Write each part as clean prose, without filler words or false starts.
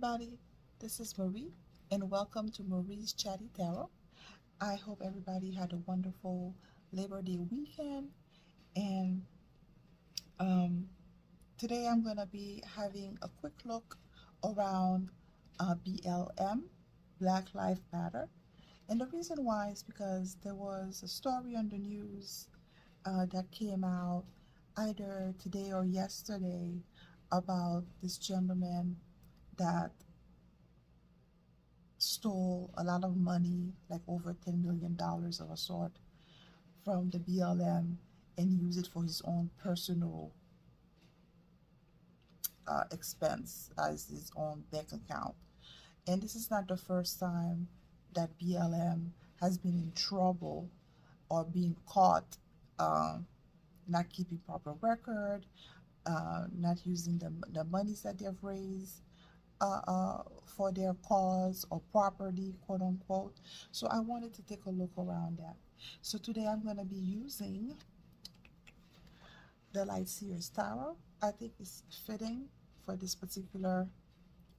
everybody, this is Marie, and welcome to Marie's Chatty Tarot. I hope everybody had a wonderful Labor Day weekend, and um, today I'm going to be having a quick look around BLM, Black Lives Matter. And the reason why is because there was a story on the news that came out either today or yesterday about this gentleman that stole a lot of money, like over $10 million of a sort, from the BLM and used it for his own personal expense as his own bank account. And this is not the first time that BLM has been in trouble or being caught not keeping proper record, not using the monies that they've raised for their cause or property, quote unquote. So I wanted to take a look around that. So today I'm going to be using the Light Seers Tarot. I think it's fitting for this particular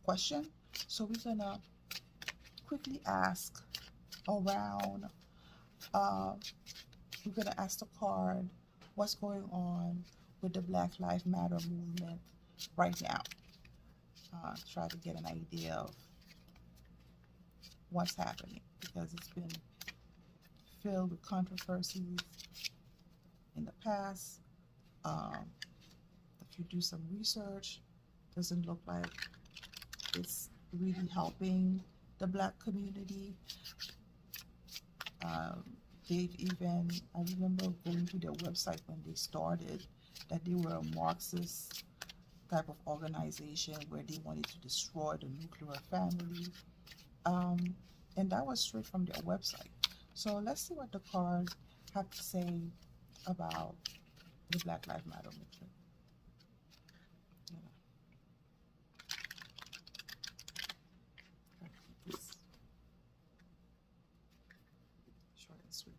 question. So we're going to quickly ask around, we're going to ask the card what's going on with the Black Lives Matter movement right now. Try to get an idea of what's happening, because it's been filled with controversies in the past. If you do some research, doesn't look like it's really helping the Black community. They've even, I remember going to their website when they started, that they were a Marxist type of organization where they wanted to destroy the nuclear family. And that was straight from their website. So let's see what the cards have to say about the Black Lives Matter movement. Short and sweet.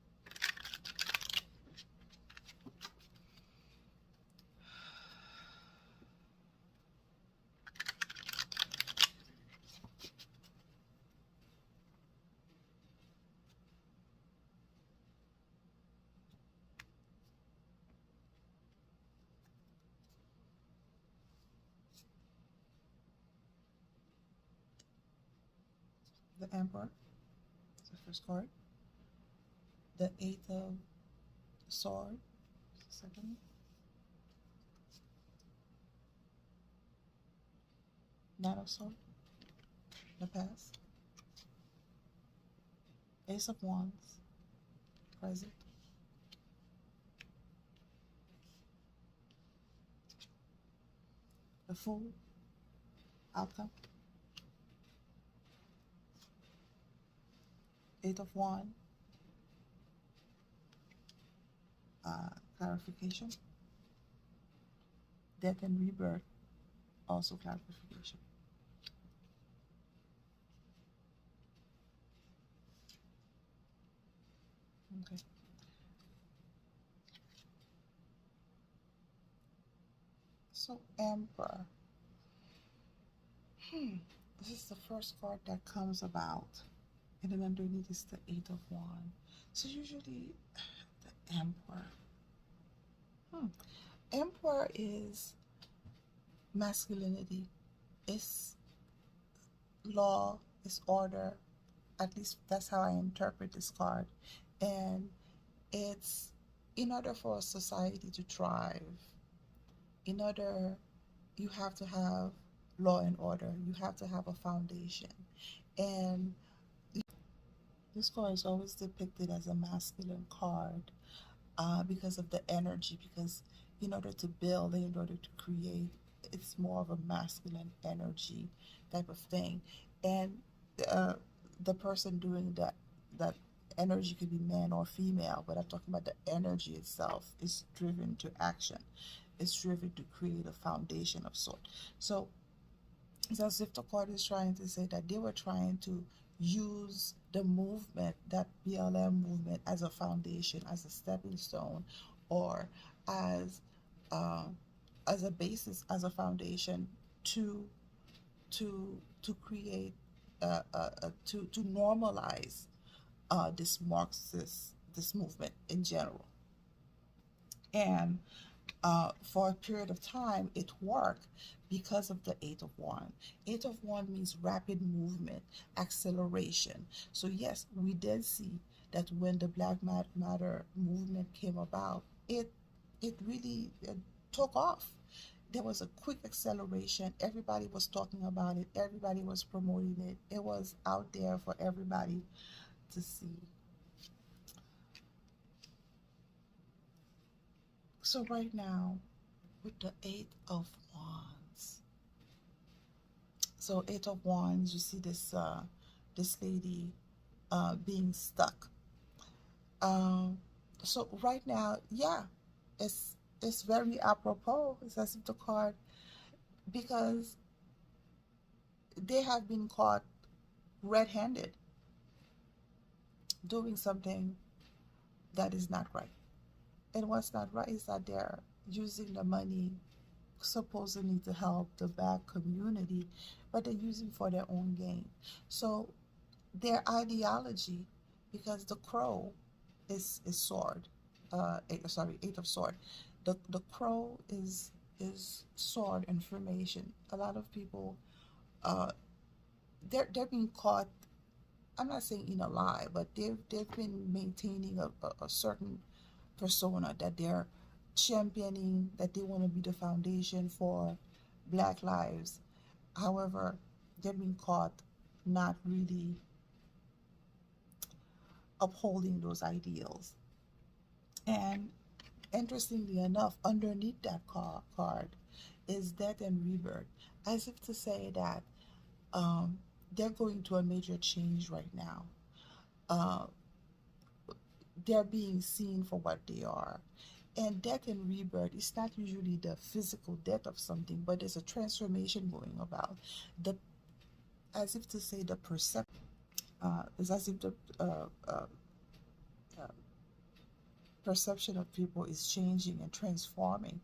The Emperor is the first card. The Eight of Swords, second. Nine of Swords, the past. Ace of Wands, present. The Fool, outcome. Eight of Wands, clarification. Death and rebirth, also clarification. Okay. So Emperor. This is the first card that comes about. And then underneath is the Eight of Wands. So usually the Emperor. Emperor is masculinity. It's law, it's order. At least that's how I interpret this card. And it's, in order for a society to thrive, you have to have law and order. You have to have a foundation. And this card is always depicted as a masculine card because of the energy, because in order to build and in order to create, it's more of a masculine energy type of thing. And the person doing that energy could be man or female, but I'm talking about the energy itself is driven to action. It's driven to create a foundation of sort. So it's as if the card is trying to say that they were trying to use the movement, that BLM movement, as a foundation, as a stepping stone, or as a basis, as a foundation to to create, to normalize this Marxist, this movement in general. And for a period of time, it worked because of the Eight of Wands. Eight of Wands means rapid movement, acceleration. So yes, we did see that when the Black Matter movement came about, it really took off. There was a quick acceleration. Everybody was talking about it. Everybody was promoting it. It was out there for everybody to see. So right now, with the Eight of Wands, so Eight of Wands, you see this lady being stuck. So right now, yeah, it's very apropos. It's as if the card, because they have been caught red-handed doing something that is not right. And what's not right is that they're using the money supposedly to help the Black community, but they're using for their own gain. So their ideology, because the crow is sword, Eight of Sword. The crow is sword information. A lot of people, they're being caught. I'm not saying in a lie, but they've been maintaining a certain persona that they're championing, that they want to be the foundation for Black lives. However, they're being caught not really upholding those ideals. And interestingly enough, underneath that card is death and rebirth, as if to say that they're going to a major change right now. Uh, they're being seen for what they are. And death and rebirth is not usually the physical death of something, but there's a transformation going about. The, as if to say, the perception is as if the uh, perception of people is changing and transforming.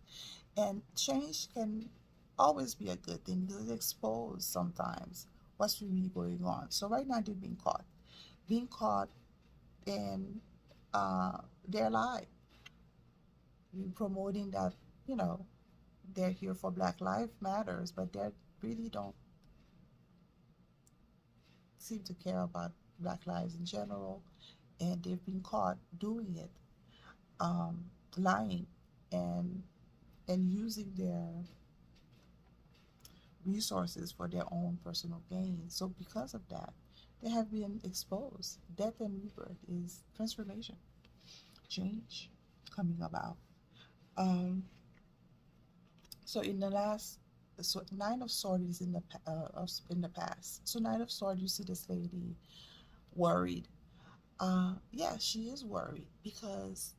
And change can always be a good thing because it exposes sometimes what's really going on. So right now they're being caught in their lie, promoting that, you know, they're here for Black Lives Matters, but they really don't seem to care about Black lives in general, and they've been caught doing it, lying and using their resources for their own personal gain. So because of that, they have been exposed. Death and rebirth is transformation, change coming about. So in the last, so Nine of Swords is in the past. So Nine of Swords, you see this lady worried. Yeah, she is worried because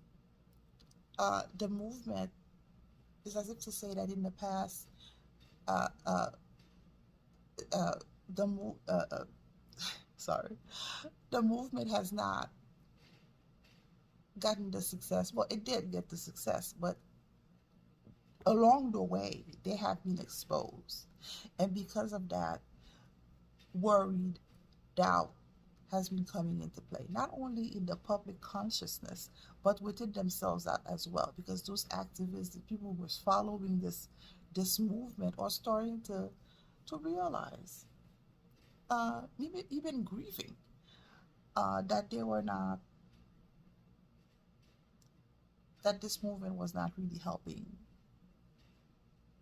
the movement is as if to say that in the past, uh, uh, uh, the move, sorry, the movement has not gotten the success. Well, it did get the success, but along the way, they have been exposed. And because of that, worried, doubt has been coming into play, not only in the public consciousness, but within themselves as well, because those activists, the people who were following this movement are starting to realize, even grieving, that they were not, that this movement was not really helping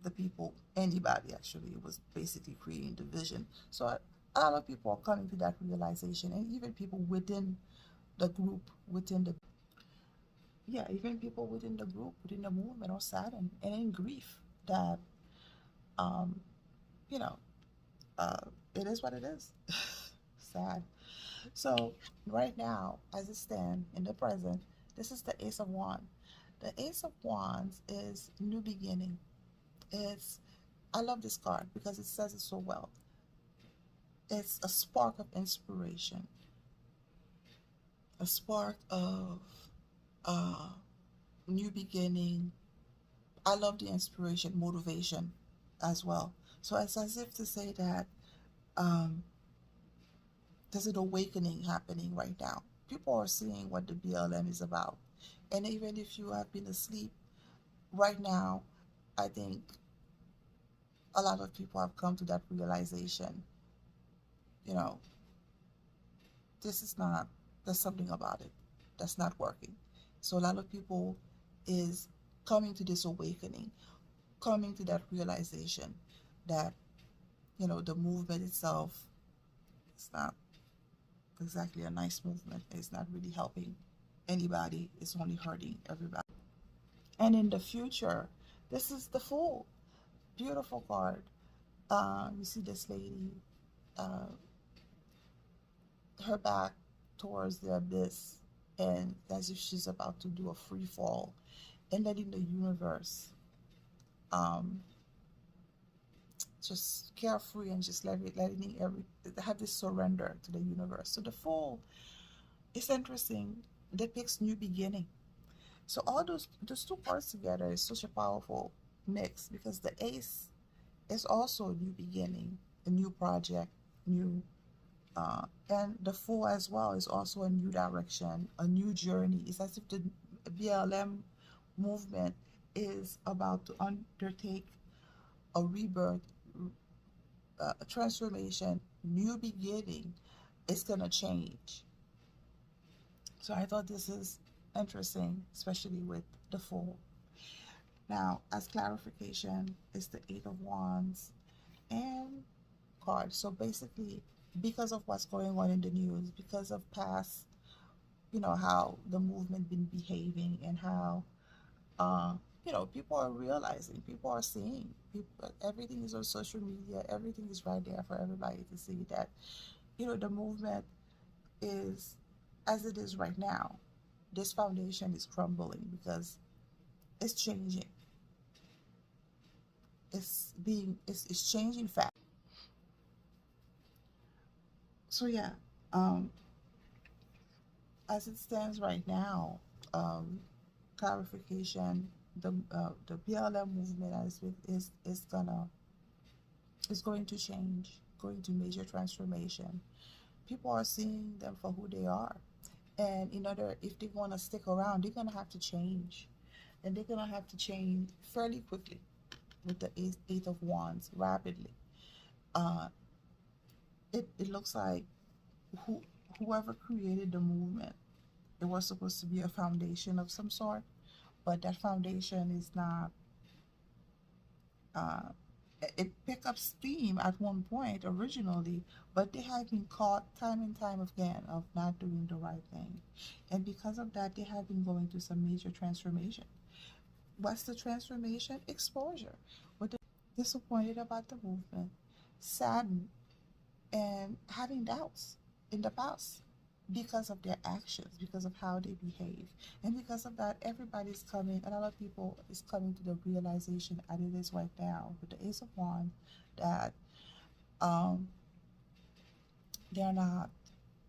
the people, anybody actually. It was basically creating division. So a lot of people are coming to that realization, and even people within the group, within the, yeah, even people within the group, within the movement are saddened and in grief that, um, you know, uh, it is what it is. Sad. So right now, as it stands in the present, this is the Ace of Wands. The Ace of Wands is new beginning. It's, I love this card because it says it so well. It's a spark of inspiration, a spark of new beginning. I love the inspiration, motivation as well. So it's as if to say that Um, there's an awakening happening right now. People are seeing what the BLM is about. And even if you have been asleep right now, I think a lot of people have come to that realization, you know, this is not, there's something about it that's not working. So a lot of people is coming to this awakening, coming to that realization that, you know, the movement itself is not exactly a nice movement. It's not really helping anybody. It's only hurting everybody. And in the future, this is the Fool. Beautiful card. You see this lady, uh, her back towards the abyss, and as if she's about to do a free fall, and letting the universe um, just carefree and just letting every have this surrender to the universe. So the Fool is interesting. Depicts new beginning. So all those two cards together is such a powerful mix because the Ace is also a new beginning, a new project, new and the Fool as well is also a new direction, a new journey. It's as if the BLM movement is about to undertake a rebirth, a transformation, new beginning. It's gonna change. So I thought this is interesting, especially with the Fool. Now, as clarification, it's the Eight of Wands and cards. So basically, because of what's going on in the news, because of past, you know, how the movement been behaving and how, uh, you know, people are realizing, people are seeing, people, everything is on social media, everything is right there for everybody to see that, you know, the movement is as it is right now. This foundation is crumbling because it's changing. It's changing fast. So yeah, um, as it stands right now, um, clarification, the BLM movement is going to change, going to major transformation. People are seeing them for who they are, and in order, if they want to stick around, they're gonna have to change, and they're gonna have to change fairly quickly with the Eight of Wands rapidly. Uh, it looks like who whoever created the movement, it was supposed to be a foundation of some sort, but that foundation is not. Uh, it picked up steam at one point originally, but they have been caught time and time again of not doing the right thing, and because of that, they have been going through some major transformation. What's the transformation? Exposure. What disappointed about the movement, saddened, and having doubts in the past because of their actions, because of how they behave. And because of that, everybody's coming, a lot of people is coming to the realization as it is right now with the Ace of Wands that um, they're not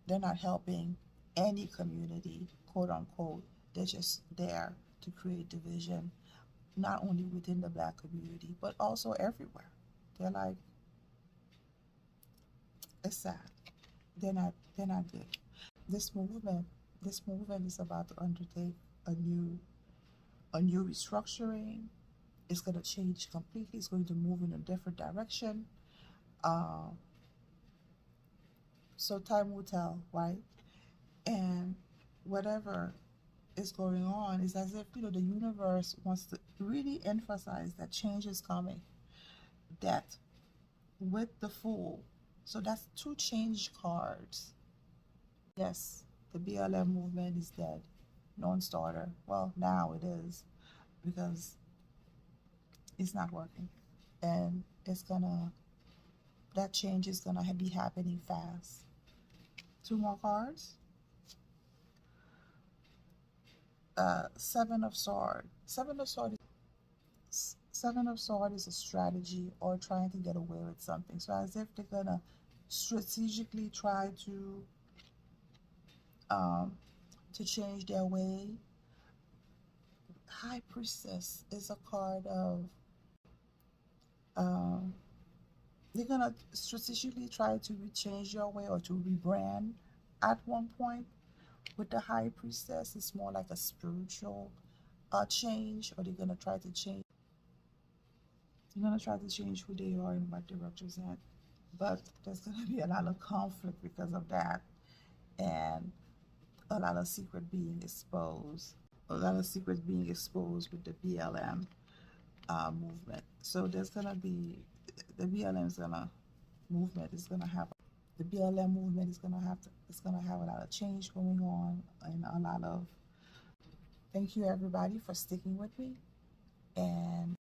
they're not helping any community, quote unquote. They're just there to create division, not only within the black community, but also everywhere. They're like, it's sad. They're not good. This movement, this movement is about to undertake a new restructuring. It's going to change completely. It's going to move in a different direction. Uh, so time will tell, right? And whatever is going on is as if, you know, the universe wants to really emphasize that change is coming. That with the Fool, so that's two change cards. Yes, the BLM movement is dead, non-starter. Well, now it is because it's not working, and it's gonna that change is gonna be happening fast. Two more cards. Seven of Sword. Seven of Sword is a strategy or trying to get away with something. So as if they're gonna strategically try um, to change their way. High Priestess is a card of um, They're gonna strategically try to change your way or to rebrand at one point. With the high priestess, it's more like a spiritual change, or they're gonna try to change. They're gonna try to change who they are and what they represent. But there's gonna be a lot of conflict because of that, and a lot of secret being exposed. A lot of secrets being exposed with the BLM movement. So there's gonna be the BLM is gonna movement is gonna have the BLM movement is gonna have to it's gonna have a lot of change going on and a lot of. Thank you everybody for sticking with me, and